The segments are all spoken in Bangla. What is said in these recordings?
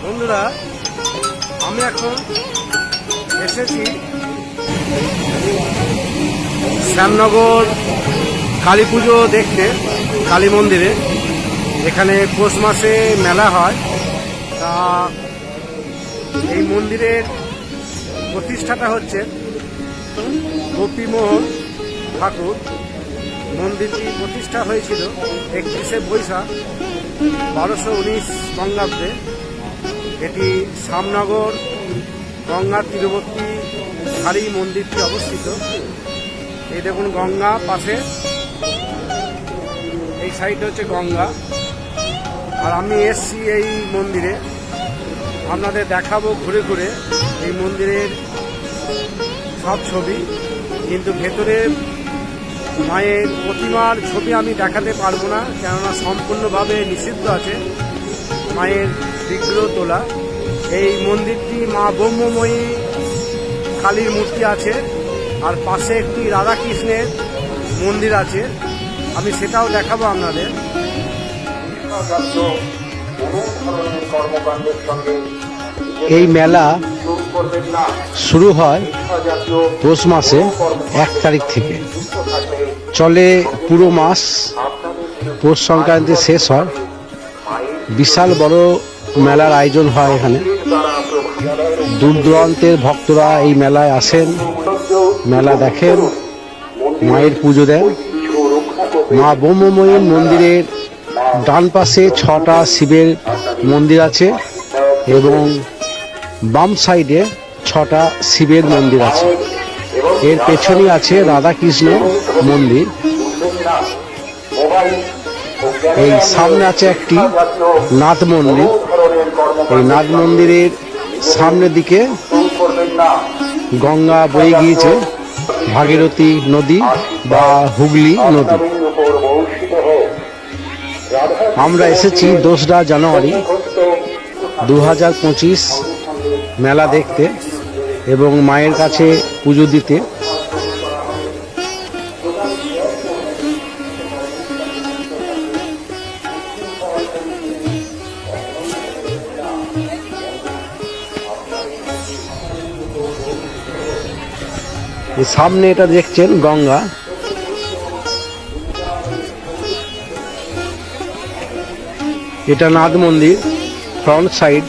বন্ধুরা, আমি এখন এসেছি শ্যামনগর কালী পুজো দেখতে, কালী মন্দিরে। এখানে পৌষ মাসে মেলা হয়। তা এই মন্দিরের প্রতিষ্ঠাতা হচ্ছে গোপীমোহন ঠাকুর। মন্দিরটি প্রতিষ্ঠা হয়েছিল 31শে বৈশাখ 1219 বঙ্গাব্দে। এটি শ্যামনগর গঙ্গার তীরবর্তী সারি মন্দিরটি অবস্থিত। এই দেখুন গঙ্গা পাশে, এই সাইডে হচ্ছে গঙ্গা। আর আমি এসছি এই মন্দিরে, আপনাদের দেখাবো ঘুরে ঘুরে এই মন্দিরের সব ছবি। কিন্তু ভেতরে মায়ের প্রতিমার ছবি আমি দেখাতে পারবো না, কেননা সম্পূর্ণভাবে নিষিদ্ধ আছে মায়ের বিগ্রহ তোলা। এই মন্দিরটি মা ব্রহ্মময়ী কালীর মূর্তি আছে, আর পাশে একটি রাধাকৃষ্ণের মন্দির আছে, আমি সেটাও দেখাবো আপনাদের। এই মেলা শুরু হয় পৌষ মাসে 1 তারিখ থেকে, চলে পুরো মাস। পৌষ সংক্রান্তি শেষ হয়। বিশাল বড় মেলার আয়োজন হয় এখানে। দূর দূরান্তের ভক্তরা এই মেলায় আসেন, মেলা দেখেন, মায়ের পুজো দেন। মা ব্রহ্মময়ীর মন্দিরের ডান পাশে 6টা শিবের মন্দির আছে এবং বাম সাইডে 6টা শিবের মন্দির আছে। এর পেছনে আছে রাধাকৃষ্ণ মন্দির। এই সামনে আছে একটি নাথ মন্দির। এই নাথ মন্দিরের সামনের দিকে গঙ্গা বয়ে গিয়েছে, ভাগীরথী নদী বা হুগলি নদী। আমরা এসেছি 2রা জানুয়ারি 2025 মেলা দেখতে এবং মায়ের কাছে পুজো দিতে। সামনে এটা দেখছেন গঙ্গা। এটা নাথ মন্দির ফ্রন্ট সাইড।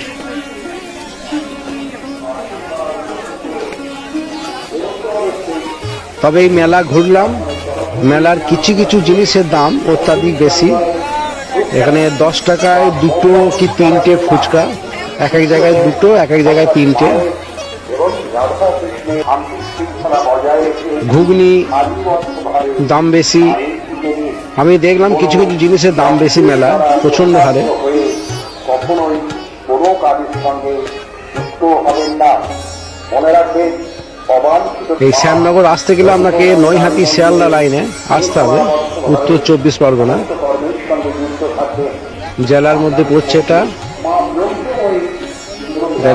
তবে এই মেলা ঘুরলাম, মেলার কিছু কিছু জিনিসের দাম অত্যাধিক বেশি। এখানে 10 টাকায় 2টো কি 3টে ফুচকা, এক এক জায়গায় 2টো, এক এক জায়গায় 3টে। ঘুগনি দাম বেশি। আমি দেখলাম কিছু কিছু জিনিসের দাম বেশি মেলা, প্রচন্ড হারে। এই শ্যামনগর আসতে গেলে আপনাকে নৈহাটি শিয়ালদা লাইনে আসতে হবে, উত্তর 24 পরগনা জেলার মধ্যে পড়ছে। এটা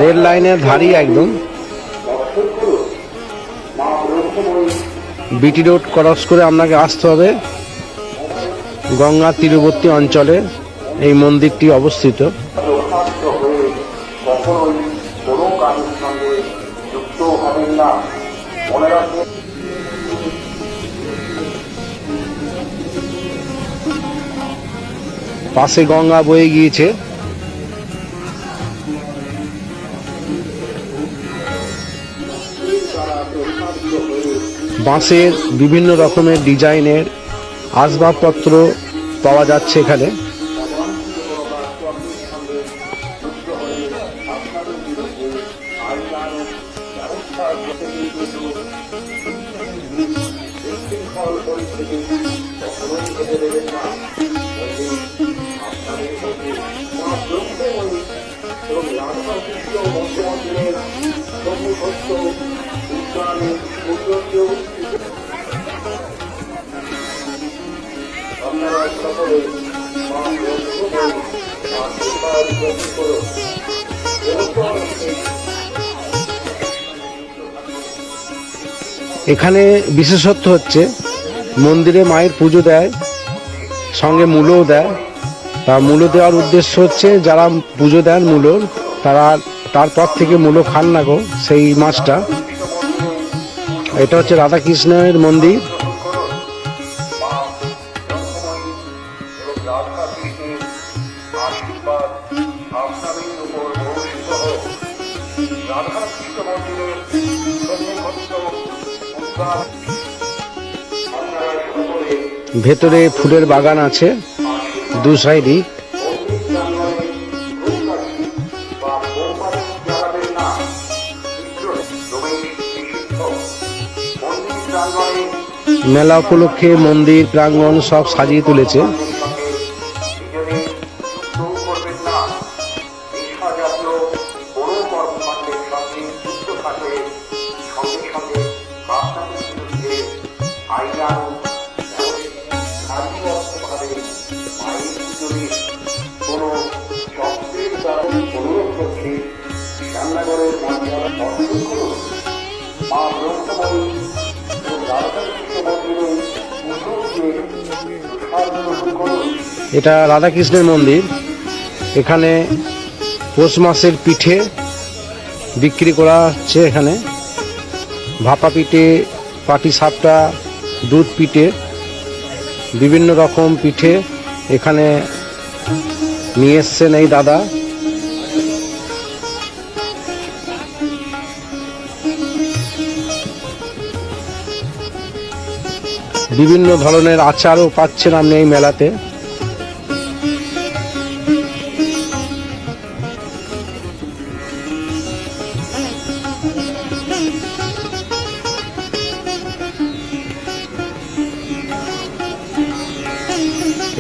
রেল লাইনের ধারি একদম। বিটি রোড ক্রস করে আপনাকে আসতে হবে। গঙ্গা তীরবর্তী অঞ্চলে এই মন্দিরটি অবস্থিত। পাশে গঙ্গা বয়ে গিয়েছে। বাঁশের বিভিন্ন রকমের ডিজাইনের আসবাবপত্র পাওয়া যাচ্ছে এখানে। এখানে বিশেষত্ব হচ্ছে মন্দিরে মায়ের পুজো দেয়, সঙ্গে মূলও দেয়। তা মূল্য দেওয়ার উদ্দেশ্য হচ্ছে যারা পুজো দেন মূল্য, তারপর থেকে মূলো খান না গো সেই মাছটা। এটা হচ্ছে রাধাকৃষ্ণের মন্দির। ভেতরে ফুলের বাগান আছে দু সাইডই। মেলা উপলক্ষে মন্দির প্রাঙ্গণ সব সাজিয়ে তুলেছে। এটা রাধাকৃষ্ণের মন্দির। এখানে পৌষ মাসের পিঠে বিক্রি করা হচ্ছে। এখানে ভাপা পিঠে, পাটি সাপটা, দুধ পিঠে, বিভিন্ন রকম পিঠে এখানে নিয়ে এসছেন এই দাদা। বিভিন্ন ধরনের আচারও পাচ্ছেন আপনি এই মেলাতে।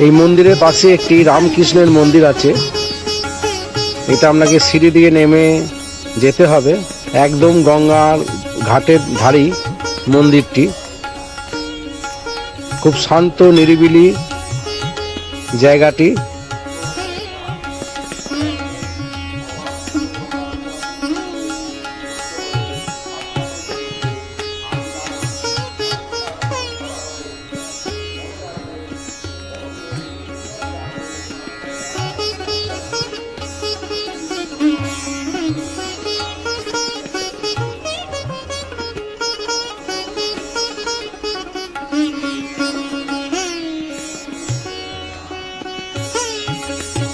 এই মন্দিরের পাশে একটি রামকৃষ্ণের মন্দির আছে। এটা আপনাকে সিঁড়ি দিয়ে নেমে যেতে হবে। একদম গঙ্গার ঘাটের ধারেই মন্দিরটি। খুব শান্ত নিরিবিলি জায়গাটি।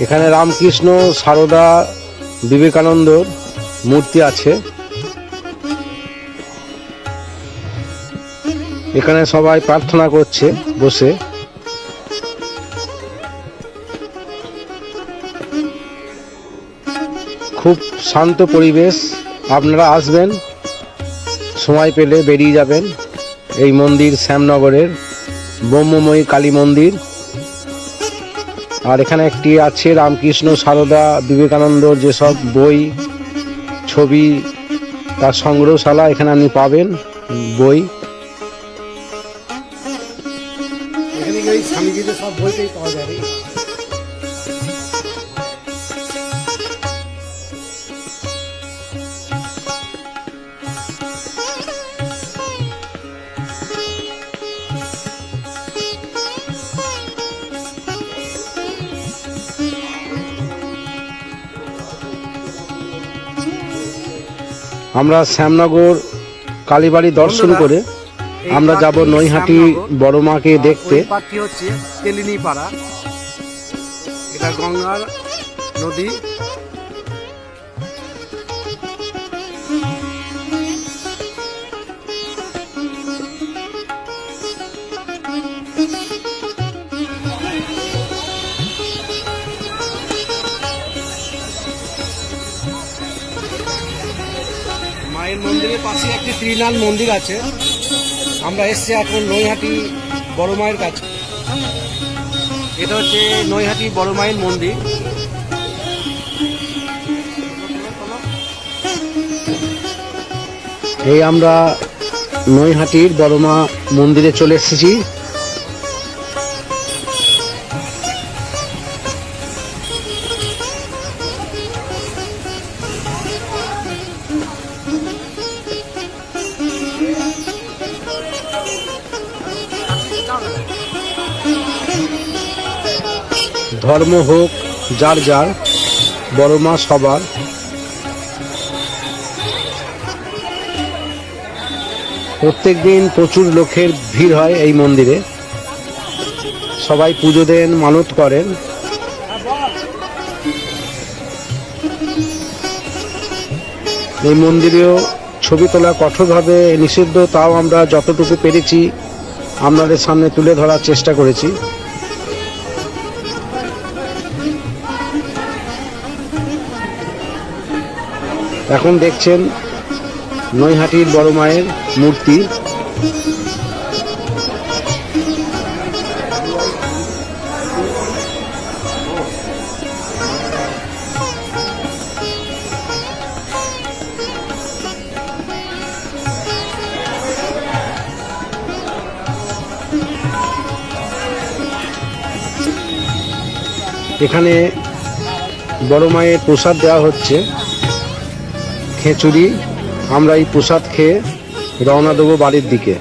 এখানে রামকৃষ্ণ, সারদা, বিবেকানন্দর মূর্তি আছে। এখানে সবাই প্রার্থনা করছে বসে। খুব শান্ত পরিবেশ। আপনারা আসবেন, সময় পেলে বেরিয়ে যাবেন। এই মন্দির শ্যামনগরের ব্রহ্মময়ী কালী মন্দির। আর এখানে একটি আছে রামকৃষ্ণ, সারদা, বিবেকানন্দর যেসব বই, ছবি, তার সংগ্রহশালা। এখানে আপনি পাবেন বই। এখানে ওই স্বামীজিদের সব বইটাই পাওয়া যাবে। আমরা শ্যামনগর কালীবাড়ি দর্শন করে আমরা যাব নৈহাটি বড় মাকে দেখতে। পার্টি হচ্ছে তেলিনী পাড়া। এটা গঙ্গার নদী। মায়ের মন্দিরের পাশে একটি ত্রিনাল মন্দির আছে। আমরা এসছি এখন নৈহাটি বড় মায়ের কাছে। এটা হচ্ছে নৈহাটি বড় মায়ের মন্দির। এই আমরা নৈহাটির বড় মা মন্দিরে চলে এসেছি। ধর্ম হোক যার যার, বড় মা সবার। প্রত্যেকদিন প্রচুর লোকের ভিড় হয় এই মন্দিরে। সবাই পুজো দেন, মানত করেন। এই মন্দিরেও ছবি তোলা কঠোরভাবে নিষিদ্ধ, তাও আমরা যতটুকু পেরেছি আপনাদের সামনে তুলে ধরার চেষ্টা করেছি। এখন দেখছেন নৈহাটির বড় মায়ের মূর্তি। এখানে বড় মায়ের প্রসাদ দেওয়া হচ্ছে, খিচুড়ি। আমরা এই প্রসাদ খেয়ে রওনা দেবো বাড়ির দিকে।